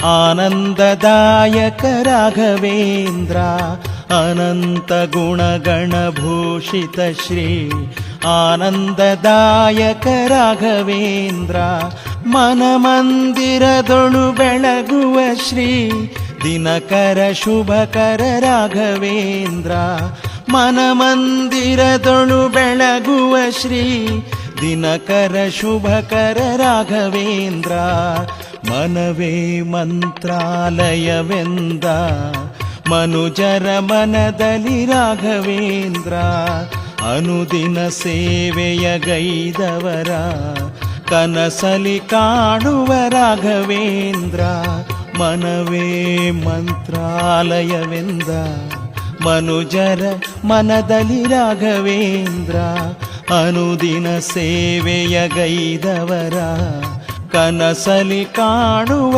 ಆನಂದದಾಯಕ ರಾಘವೇಂದ್ರ ಅನಂತ ಗುಣಗಣಭೂಷಿತ ಶ್ರೀ ಆನಂದದಾಯಕ ರಾಘವೇಂದ್ರ ಮನಮಂದಿರದೊಳು ಬೆಳಗುವ ಶ್ರೀ ದಿನಕರ ಶುಭಕರ ರಾಘವೇಂದ್ರ ಮನಮಂದಿರದೊಳು ಬೆಳಗುವ ಶ್ರೀ ದಿನಕರ ಶುಭಕರ ರಾಘವೇಂದ್ರ ಮನವೇ ಮಂತ್ರಾಲಯವೆಂದ ಮನುಜರ ಮನದಲ್ಲಿ ರಾಘವೇಂದ್ರ ಅನುದಿನ ಸೇವೆಯ ಗೈದವರ ಕನಸಲಿ ಕಾಣುವ ರಾಘವೇಂದ್ರ ಮನವೇ ಮಂತ್ರಾಲಯವೆಂದ ಮನುಜರ ಮನದಲ್ಲಿ ರಾಘವೇಂದ್ರ ಅನುದಿನ ಸೇವೆಯ ಗೈದವರ ಕನಸಲಿ ಕಾಣುವ